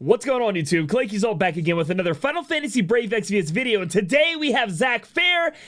What's going on, YouTube? Claic Yuzolt back again with another Final Fantasy Brave Exvius video, and today we have Zack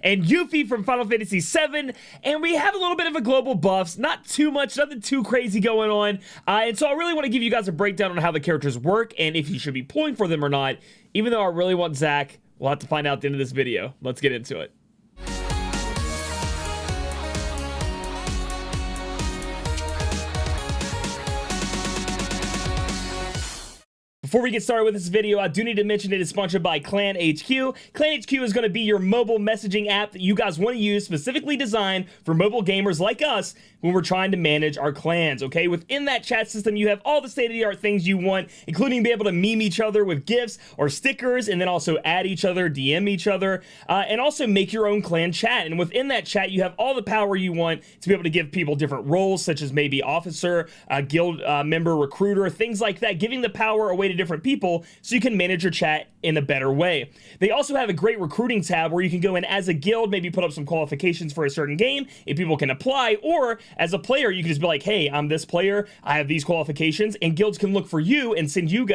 and Yuffie from Final Fantasy VII, and we have a little bit of a global buffs, not too much, nothing too crazy going on, and so I really want to give you guys a breakdown on how the characters work, and if you should be pulling for them or not. Even though I really want Zack, we'll have to find out at the end of this video. Let's get into it. Before we get started with this video, I do need to mention it is sponsored by Clan HQ. Clan HQ is going to be your mobile messaging app that you guys want to use, specifically designed for mobile gamers like us when we're trying to manage our clans, okay? Within that chat system, you have all the state-of-the-art things you want, including being able to meme each other with GIFs or stickers, and then also add each other, DM each other, and also make your own clan chat. And within that chat, you have all the power you want to be able to give people different roles, such as maybe officer, guild member, recruiter, things like that, giving the power away to different people so you can manage your chat in a better way. They also have a great recruiting tab where you can go in as a guild, maybe put up some qualifications for a certain game and people can apply, or as a player you can just be like, hey, I'm this player, I have these qualifications, and guilds can look for you and send you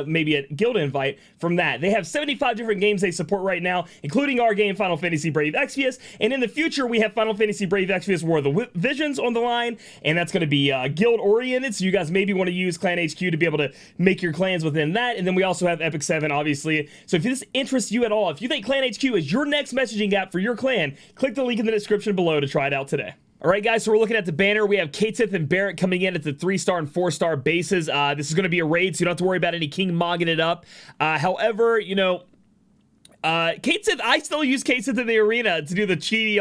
maybe a guild invite from that. They have 75 different games they support right now, including our game Final Fantasy Brave Exvius, and in the future we have Final Fantasy Brave Exvius War of the Visions on the line, and that's going to be guild oriented, so you guys maybe want to use Clan HQ to be able to make your clans within that. And then we also have FFVII, obviously. So if this interests you at all, if you think Clan HQ is your next messaging app for your clan, click the link in the description below to try it out today. All right, guys, so we're looking at the banner. We have Kaitith and Barrett coming in at the 3-star and 4-star bases. This is going to be a raid, so you don't have to worry about any king mogging it up. However, you know, Kaitith, I still use Kaitith in the arena to do the cheaty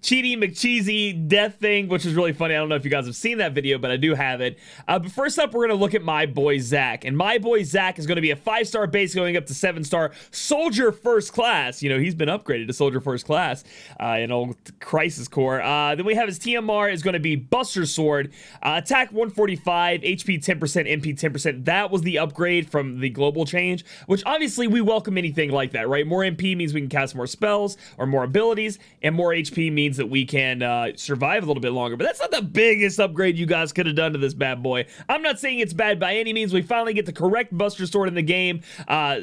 McCheesy death thing, which is really funny. I don't know if you guys have seen that video, but I do have it. But first up, we're going to look at my boy Zack. And my boy Zack is going to be a 5-star base going up to 7-star Soldier First Class. You know, he's been upgraded to Soldier First Class in old Crisis Core. Then we have his TMR is going to be Buster Sword. Attack 145, HP 10%, MP 10%. That was the upgrade from the global change, which obviously we welcome anything like that, right? More MP means we can cast more spells or more abilities, and more HP means that we can survive a little bit longer. But that's not the biggest upgrade you guys could have done to this bad boy. I'm not saying it's bad by any means. We finally get the correct Buster Sword in the game.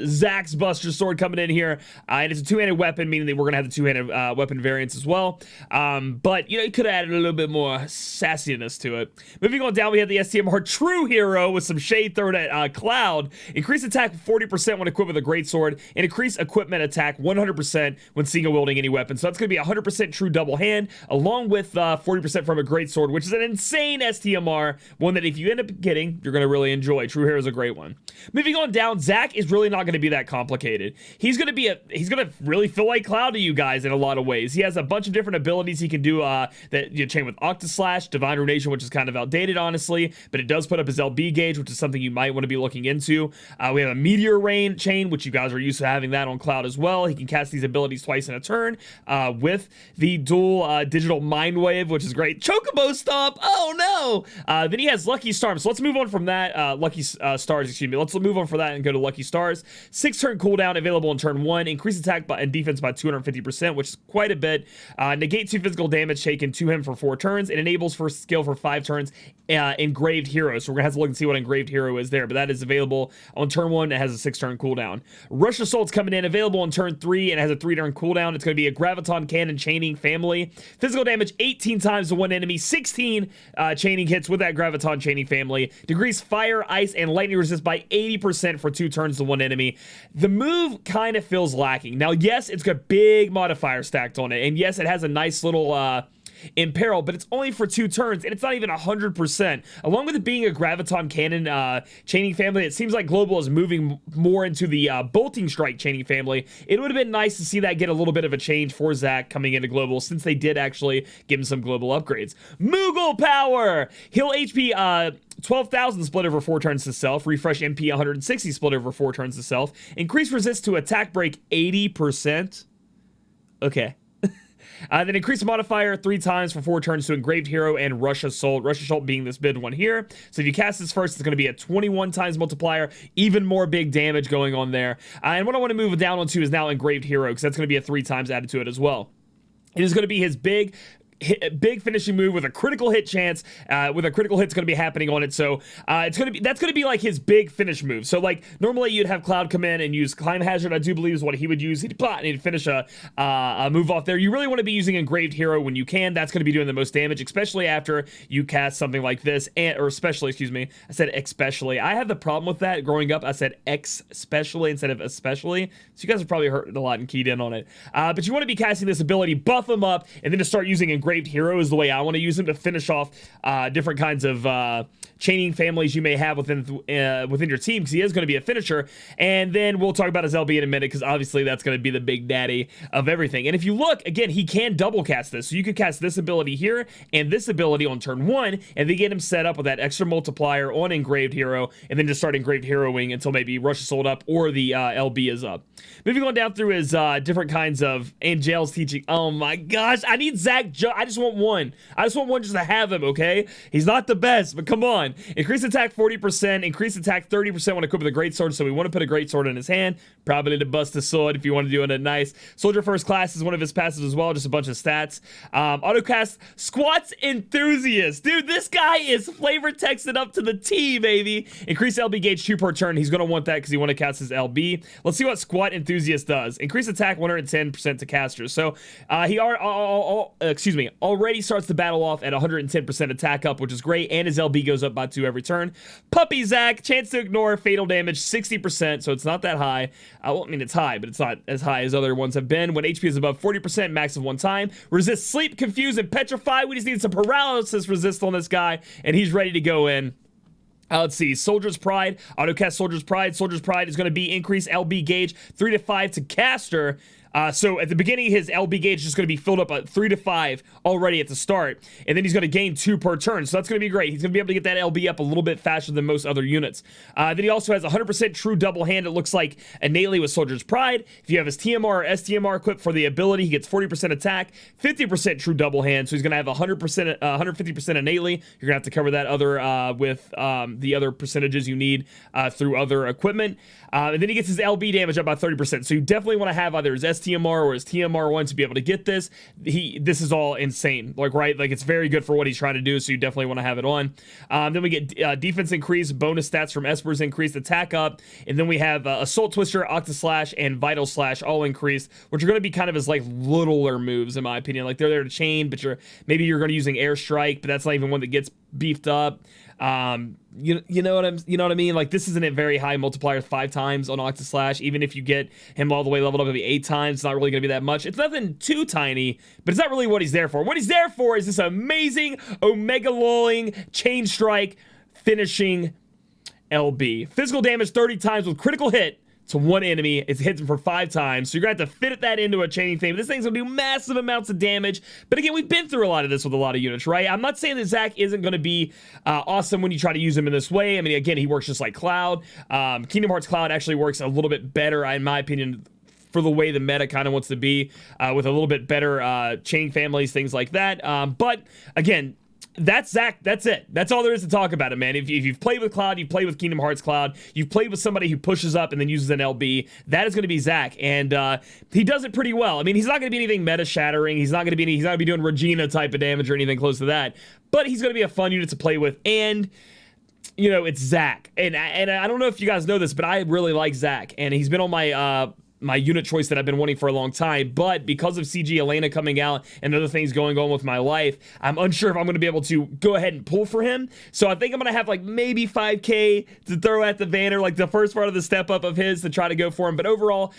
Zack's Buster Sword coming in here, and it's a two-handed weapon, meaning that we're gonna have the two-handed weapon variants as well. But you know, you could have added a little bit more sassiness to it. Moving on down, we have the STMR True Hero with some shade thrown at Cloud. Increase attack 40% when equipped with a great sword, and increase equipment attack 100% when single wielding any weapon. So that's going to be 100% true double hand, along with 40% from a great sword, which is an insane STMR, one that if you end up getting, you're going to really enjoy. True Hero is a great one. Moving on down, Zack is really not going to be that complicated. He's going to really feel like Cloud to you guys in a lot of ways. He has a bunch of different abilities he can do that you chain with Octaslash, Divine Ruination, which is kind of outdated, honestly, but it does put up his LB gauge, which is something you might want to be looking into. We have a Meteor Rain chain, which you guys are used to having that on Cloud as well. He can cast these abilities twice in a turn with the dual digital Mind Wave, which is great. Chocobo Stomp! Oh no! Then he has Lucky Stars. So let's move on from that. Lucky Stars, excuse me. Let's move on from that and go to Lucky Stars. 6-turn cooldown available in turn 1. Increase attack and defense by 250%, which is quite a bit. Negate 2 physical damage taken to him for 4 turns. It enables first skill for 5 turns. Engraved Hero. So we're going to have to look and see what Engraved Hero is there, but that is available on turn 1. It has a 6-turn cooldown. Rush Assault's coming in, available on turn 3, and has a 3-turn cooldown. It's going to be a Graviton Cannon chaining family. Physical damage 18 times to one enemy, 16 chaining hits with that Graviton chaining family. Decrease fire, ice, and lightning resist by 80% for 2 turns to one enemy. The move kind of feels lacking. Now, yes, it's got big modifier stacked on it, and yes, it has a nice little Imperil, but it's only for 2 turns, and it's not even 100%. Along with it being a Graviton Cannon chaining family, it seems like Global is moving more into the Bolting Strike chaining family. It would have been nice to see that get a little bit of a change for Zack coming into Global, since they did actually give him some Global upgrades. Moogle Power! Heal HP 12,000 split over 4 turns to self. Refresh MP 160 split over 4 turns to self. Increase resist to attack break 80%. Okay. Then increase the modifier 3 times for 4 turns to Engraved Hero and Rush Assault. Rush Assault being this big one here. So if you cast this first, it's going to be a 21 times multiplier. Even more big damage going on there. And what I want to move down onto is now Engraved Hero, because that's going to be a 3 times added to it as well. It is going to be his big big finishing move with a critical hit chance. With a critical hit's going to be happening on it, so that's going to be like his big finish move. So like normally you'd have Cloud come in and use Climb Hazard. I do believe is what he would use. He'd finish a move off there. You really want to be using Engraved Hero when you can. That's going to be doing the most damage, especially after you cast something like this, or especially, excuse me, I said especially. I have the problem with that. Growing up, I said especially instead of especially. So you guys have probably heard a lot and keyed in on it. But you want to be casting this ability, buff him up, and then to start using Engraved Hero is the way I want to use him to finish off different kinds of chaining families you may have within your team, because he is going to be a finisher. And then we'll talk about his LB in a minute, because obviously that's going to be the big daddy of everything. And if you look, again, he can double cast this. So you could cast this ability here and this ability on turn 1, and then get him set up with that extra multiplier on Engraved Hero, and then just start Engraved Heroing until maybe Rush is sold up or the LB is up. Moving on down through his different kinds of Angel's teaching. Oh my gosh, I need Zack. I just want one. I just want one just to have him, okay? He's not the best, but come on. Increase attack 40%, increase attack 30% when equipped with a greatsword, so we want to put a greatsword in his hand. Probably need to bust the sword if you want to do it nice. Soldier First Class is one of his passives as well, just a bunch of stats. Autocast Squats Enthusiast. Dude, this guy is flavor texted up to the T, baby. Increase LB gauge 2 per turn. He's going to want that because he want to cast his LB. Let's see what Squat Enthusiast does. Increase attack 110% to casters. So he already starts the battle off at 110% attack up, which is great, and his LB goes up by 2 every turn. Puppy Zack, chance to ignore fatal damage 60%, so it's not that high. Well, I mean, it's high, but it's not as high as other ones have been. When HP is above 40%, max of 1 time. Resist sleep, confuse, and petrify. We just need some paralysis resist on this guy, and he's ready to go in. Let's see, Soldier's Pride, autocast Soldier's Pride. Soldier's Pride is going to be increase LB gauge 3 to 5 to caster. So at the beginning, his LB gauge is just going to be filled up at 3 to 5 already at the start, and then he's going to gain 2 per turn, so that's going to be great. He's going to be able to get that LB up a little bit faster than most other units. Then he also has 100% true double hand, it looks like, innately with Soldier's Pride. If you have his TMR or STMR equipped for the ability, he gets 40% attack, 50% true double hand, so he's going to have 100%, 150% innately. You're going to have to cover that other with the other percentages you need through other equipment. And then he gets his LB damage up by 30%, so you definitely want to have either his STMR or his TMR1 to be able to get this. This is all insane, like, right? Like, it's very good for what he's trying to do, so you definitely want to have it on. Then we get defense increase, bonus stats from Esper's increased, attack up, and then we have Assault Twister, Octaslash, and Vital Slash all increased, which are going to be kind of his like littler moves in my opinion. Like, they're there to chain, but maybe you're going to using Airstrike, but that's not even one that gets beefed up. You know what I mean? Like, this isn't a very high multiplier 5 times on Octaslash. Even if you get him all the way leveled up, maybe 8 times, it's not really gonna be that much. It's nothing too tiny, but it's not really what he's there for. What he's there for is this amazing Omega lulling chain strike finishing LB. Physical damage 30 times with critical hit to one enemy. It hits him for 5 times, so you're gonna have to fit that into a chaining thing. This thing's gonna do massive amounts of damage, but again, we've been through a lot of this with a lot of units, right? I'm not saying that Zack isn't gonna be awesome when you try to use him in this way. I mean, again, he works just like Cloud. Kingdom Hearts Cloud actually works a little bit better, in my opinion, for the way the meta kind of wants to be, with a little bit better chain families, things like that. But again, that's Zack. That's it. That's all there is to talk about it, man. If you've played with Cloud, you've played with Kingdom Hearts Cloud, you've played with somebody who pushes up and then uses an LB, that is going to be Zack, and he does it pretty well. I mean, he's not going to be anything meta-shattering. He's not going to be doing Regina type of damage or anything close to that, but he's going to be a fun unit to play with, and you know, it's Zack. And I don't know if you guys know this, but I really like Zack, and he's been on my my unit choice that I've been wanting for a long time, but because of CG Elena coming out and other things going on with my life, I'm unsure if I'm going to be able to go ahead and pull for him. So I think I'm going to have like maybe 5k to throw at the Vanner, like the first part of the step up of his to try to go for him. But overall,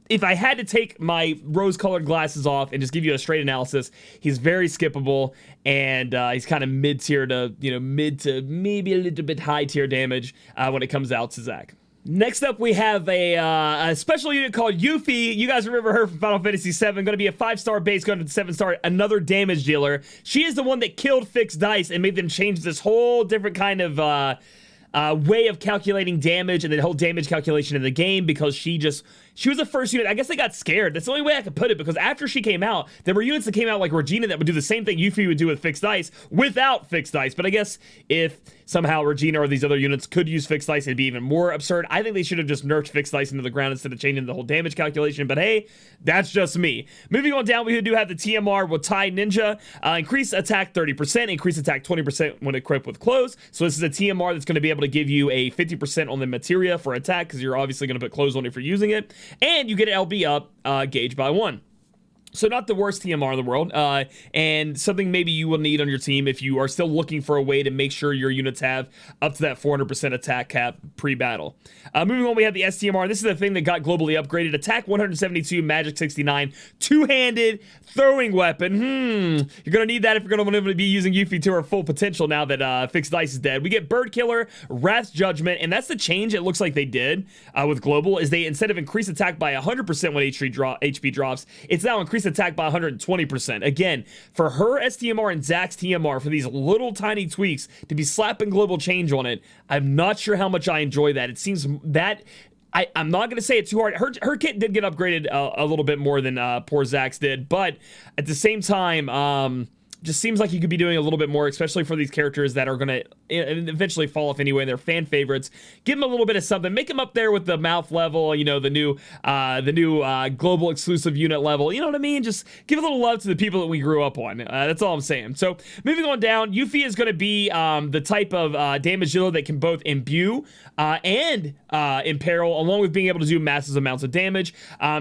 if I had to take my rose-colored glasses off and just give you a straight analysis, he's very skippable, and he's kind of mid-tier to, you know, mid to maybe a little bit high-tier damage when it comes out to Zack. Next up, we have a special unit called Yuffie. You guys remember her from Final Fantasy VII. Going to be a 5-star base, going to 7-star, another damage dealer. She is the one that killed Fixed Dice and made them change this whole different kind of way of calculating damage and the whole damage calculation in the game, because she was the first unit. I guess they got scared. That's the only way I could put it, because after she came out, there were units that came out like Regina that would do the same thing Yuffie would do with fixed dice without fixed dice. But I guess if somehow Regina or these other units could use fixed dice, it'd be even more absurd. I think they should have just nerfed fixed dice into the ground instead of changing the whole damage calculation. But hey, that's just me. Moving on down, we do have the TMR with Tai Ninja. Increase attack 30%, increase attack 20% when equipped with clothes. So this is a TMR that's going to be able to give you a 50% on the materia for attack, because you're obviously going to put clothes on it for using it. And you get an LB up gauge by 1. So not the worst TMR in the world, and something maybe you will need on your team if you are still looking for a way to make sure your units have up to that 400% attack cap pre-battle. Moving on, we have the STMR. This is the thing that got globally upgraded. Attack 172, magic 69, two-handed throwing weapon. You're going to need that if you're going to be using Yuffie to her full potential now that fixed dice is dead. We get Bird Killer, Wrath's Judgment, and that's the change it looks like they did with global, is they, instead of increase attack by 100% when HP drops, it's now increase attack by 120%. Again, for her STMR and Zack's TMR, for these little tiny tweaks to be slapping global change on it, I'm not sure how much I enjoy that. It seems that I'm not going to say it too hard. Her kit did get upgraded a little bit more than poor Zack's did, but at the same time, just seems like you could be doing a little bit more, especially for these characters that are going to eventually fall off anyway. They're fan favorites. Give them a little bit of something. Make them up there with the mouth level, you know, the new global exclusive unit level. You know what I mean? Just give a little love to the people that we grew up on. That's all I'm saying. So moving on down, Yuffie is going to be the type of damage dealer that can both imbue and imperil, along with being able to do massive amounts of damage.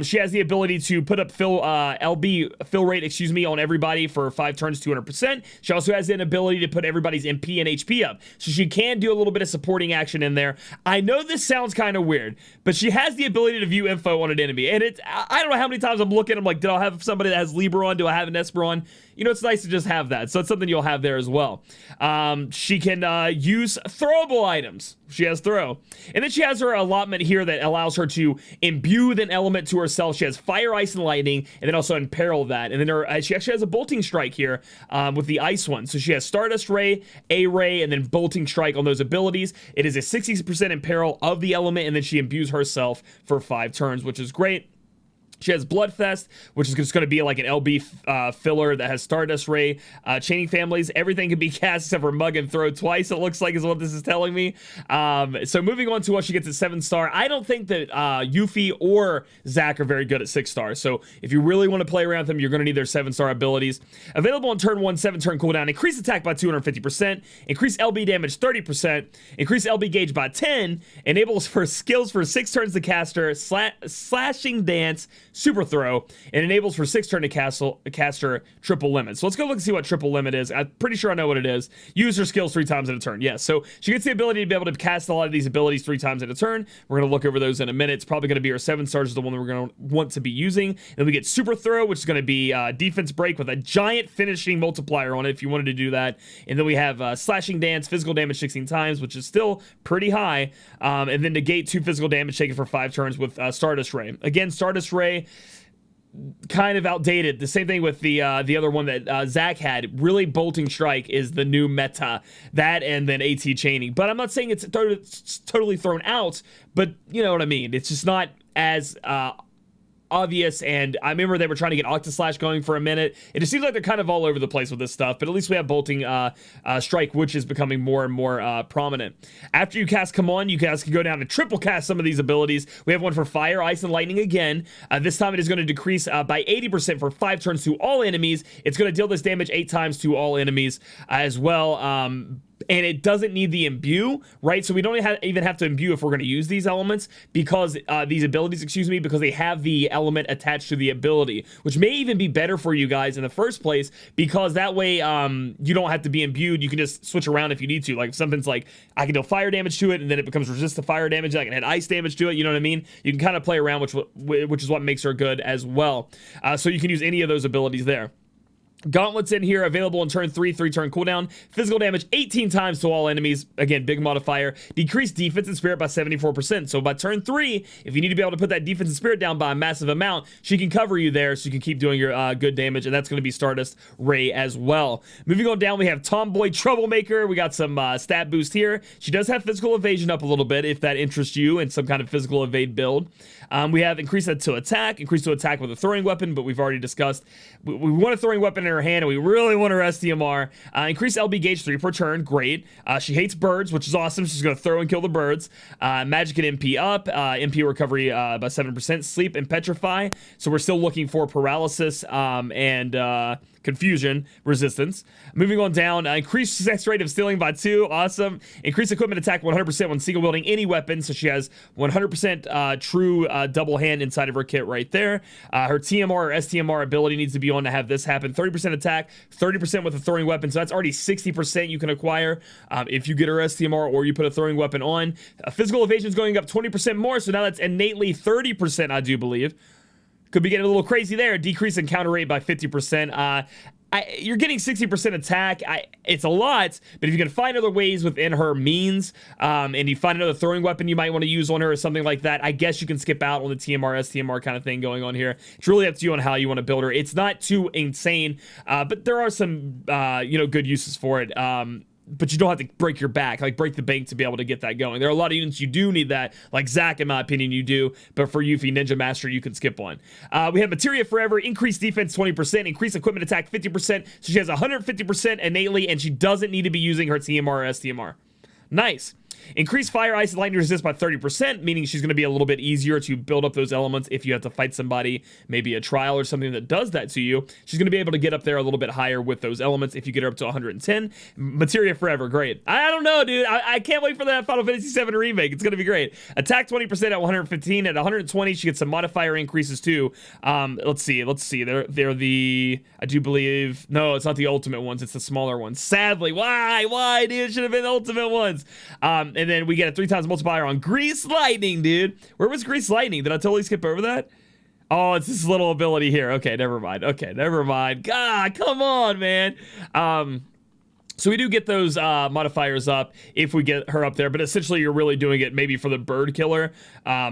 She has the ability to put up fill rate, on everybody for 5 turns, 200%. She also has an ability to put everybody's MP and HP up. So she can do a little bit of supporting action in there. I know this sounds kind of weird, but she has the ability to view info on an enemy. And I don't know how many times I'm looking, I'm like, did I have somebody that has Libra on? Do I have an Esper on? You know, it's nice to just have that. So it's something you'll have there as well. She can use throwable items. She has throw. And then she has her allotment here that allows her to imbue an element to herself. She has fire, ice, and lightning, and then also imperil that. And then she actually has a bolting strike here with the ice one. So she has Stardust Ray, A-Ray, and then bolting strike on those abilities. It is a 60% imperil of the element, and then she imbues herself for 5 turns, which is great. She has Bloodfest, which is just going to be like an LB filler that has Stardust Ray, Chaining Families. Everything can be cast except for Mug and Throw twice, it looks like, is what this is telling me. So moving on to what she gets at 7-star. I don't think that Yuffie or Zack are very good at 6-stars. So if you really want to play around with them, you're going to need their 7-star abilities. Available on turn 1, 7-turn cooldown. Increase attack by 250%. Increase LB damage 30%. Increase LB gauge by 10. Enables for skills for 6 turns to caster. Slashing Dance. Super Throw, and enables for 6 turn to caster triple limit. So let's go look and see what triple limit is. I'm pretty sure I know what it is. Use her skills 3 times in a turn. Yes, so she gets the ability to be able to cast a lot of these abilities 3 times in a turn. We're going to look over those in a minute. It's probably going to be our 7-stars is the one that we're going to want to be using. Then we get Super Throw, which is going to be defense break with a giant finishing multiplier on it if you wanted to do that. And then we have Slashing Dance, physical damage 16 times, which is still pretty high. And then negate 2 physical damage taken for 5 turns with Stardust Ray. Again, Stardust Ray, kind of outdated. The same thing with the other one that Zack had. Really, Bolting Strike is the new meta. That and then AT Chaining. But I'm not saying it's totally thrown out, but you know what I mean. It's just not as obvious, and I remember they were trying to get Octaslash going for a minute. It just seems like they're kind of all over the place with this stuff, but at least we have Bolting Strike, which is becoming more and more prominent. After you cast Come On, you guys can go down and triple cast some of these abilities. We have one for Fire, Ice, and Lightning again. This time it is going to decrease by 80% for 5 turns to all enemies. It's going to deal this damage 8 times to all enemies as well. And it doesn't need the imbue, right? So we don't even have to imbue if we're going to use these elements, because these abilities, because they have the element attached to the ability, which may even be better for you guys in the first place, because that way you don't have to be imbued. You can just switch around if you need to. Like if something's like, I can deal fire damage to it, and then it becomes resist to fire damage. I can add ice damage to it. You know what I mean? You can kind of play around, which is what makes her good as well. So you can use any of those abilities there. Gauntlets in here, available in turn 3, 3-turn cooldown. Physical damage 18 times to all enemies. Again, big modifier. Decrease defense and spirit by 74%. So by turn 3, if you need to be able to put that defense and spirit down by a massive amount, she can cover you there so you can keep doing your good damage, and that's going to be Stardust Ray as well. Moving on down, we have Tomboy Troublemaker. We got some stat boost here. She does have physical evasion up a little bit if that interests you in some kind of physical evade build. We have increase that to attack with a throwing weapon, but we've already discussed we want a throwing weapon in her hand, and we really want her STMR. Increase LB gauge 3 per turn, great. She hates birds, which is awesome. She's going to throw and kill the birds. Magic and MP up, MP recovery by 7%, sleep and petrify. So we're still looking for paralysis and confusion resistance. Moving on down, increase success rate of stealing by 2, awesome. Increase equipment attack 100% when single wielding any weapon, so she has 100% true double hand inside of her kit right there. Her TMR or STMR ability needs to be on to have this happen. 30% attack, 30% with a throwing weapon, so that's already 60% you can acquire if you get her STMR or you put a throwing weapon on. Physical evasion is going up 20% more, so now that's innately 30%, I do believe. Could be getting a little crazy there. Decrease encounter rate by 50%. You're getting 60% attack. It's a lot, but if you can find other ways within her means, and you find another throwing weapon you might want to use on her or something like that, I guess you can skip out on the TMR, STMR kind of thing going on here. It's really up to you on how you want to build her. It's not too insane, but there are some, good uses for it. But you don't have to break your back, like break the bank to be able to get that going. There are a lot of units you do need that, like Zack, in my opinion, you do, but for Yuffie, Ninja Master, you can skip one. We have Materia Forever, increase defense 20%, increase equipment attack 50%, so she has 150% innately, and she doesn't need to be using her TMR or STMR. Nice. Increase fire, ice, and lightning resist by 30%, meaning she's going to be a little bit easier to build up those elements if you have to fight somebody, maybe a trial or something that does that to you. She's going to be able to get up there a little bit higher with those elements if you get her up to 110. Materia Forever, great. I don't know, dude. I can't wait for that Final Fantasy VII remake. It's going to be great. Attack 20% at 115. At 120, she gets some modifier increases too. Let's see. They're the, I do believe, no, it's not the ultimate ones. It's the smaller ones. Sadly, why, dude? It should have been the ultimate ones. And then we get a 3 times multiplier on Grease Lightning, dude. Where was Grease Lightning? Did I totally skip over that? Oh, it's this little ability here. Okay, never mind. God, come on, man. So we do get those modifiers up if we get her up there, but essentially you're really doing it maybe for the bird killer.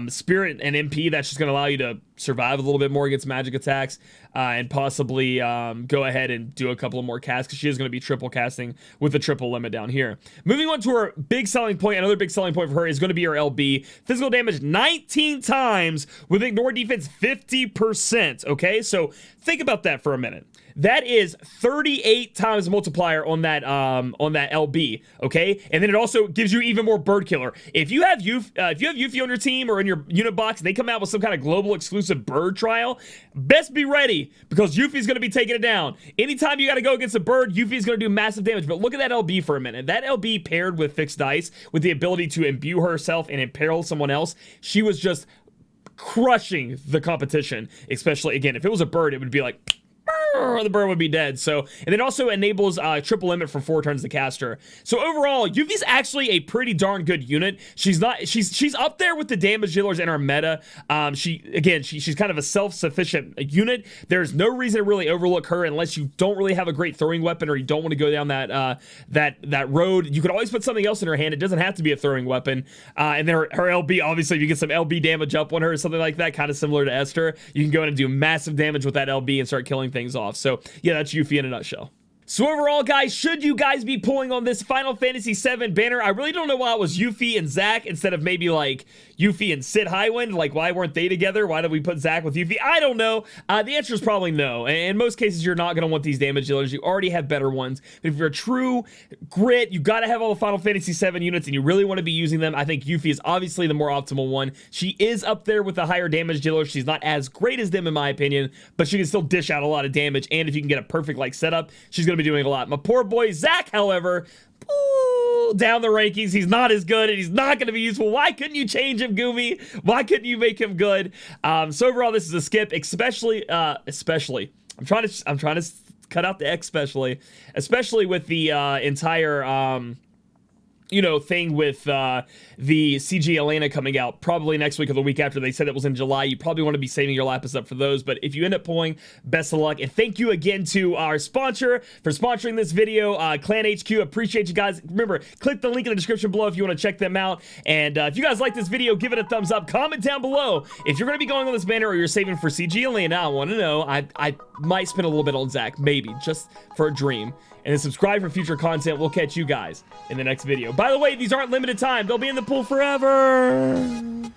Spirit and MP, that's just going to allow you to survive a little bit more against magic attacks and possibly go ahead and do a couple of more casts because she is going to be triple casting with the triple limit down here. Moving on to her big selling point, another big selling point for her is going to be her LB. Physical damage 19 times with ignore defense 50%, okay? So think about that for a minute. That is 38 times multiplier on that LB, okay? And then it also gives you even more bird killer. If you have Yuffie on your team or in your unit box and they come out with some kind of global exclusive bird trial, best be ready because Yuffie's going to be taking it down. Anytime you got to go against a bird, Yuffie's going to do massive damage. But look at that LB for a minute. That LB paired with fixed dice with the ability to imbue herself and imperil someone else, she was just crushing the competition. Especially, again, if it was a bird, it would be like, the bird would be dead. So, and it also enables triple limit for 4 turns to cast her. So overall, Yuffie's actually a pretty darn good unit. She's up there with the damage dealers in our meta. She's kind of a self-sufficient unit. There's no reason to really overlook her unless you don't really have a great throwing weapon or you don't want to go down that road. You could always put something else in her hand. It doesn't have to be a throwing weapon. And then her LB, obviously, if you get some LB damage up on her or something like that, kind of similar to Esther, you can go in and do massive damage with that LB and start killing things off. So yeah, that's Yuffie in a nutshell. So overall, guys, should you guys be pulling on this Final Fantasy VII banner? I really don't know why it was Yuffie and Zack instead of maybe like Yuffie and Sid Highwind. Like, why weren't they together? Why did we put Zack with Yuffie? I don't know. The answer is probably no. And in most cases, you're not going to want these damage dealers. You already have better ones. But if you're a true grit, you got to have all the Final Fantasy VII units and you really want to be using them. I think Yuffie is obviously the more optimal one. She is up there with the higher damage dealers. She's not as great as them in my opinion, but she can still dish out a lot of damage. And if you can get a perfect like setup, she's going to be doing a lot. My poor boy Zack, however, down the rankings, he's not as good and he's not going to be useful. Why couldn't you change him, Goomy? Why couldn't you make him good? So overall, this is a skip, especially. I'm trying to cut out the especially with the entire you know, thing with the CG Elena coming out probably next week or the week after. They said it was in July. You probably want to be saving your lapis up for those, but if you end up pulling, best of luck. And thank you again to our sponsor for sponsoring this video, Clan HQ. Appreciate you guys. Remember, click the link in the description below if you want to check them out. And if you guys like this video, give it a thumbs up. Comment down below if you're going to be going on this banner or you're saving for CG Elena. I want to know. I might spend a little bit on Zack, maybe, just for a dream. And then subscribe for future content. We'll catch you guys in the next video. By the way, these aren't limited time. They'll be in the pool forever.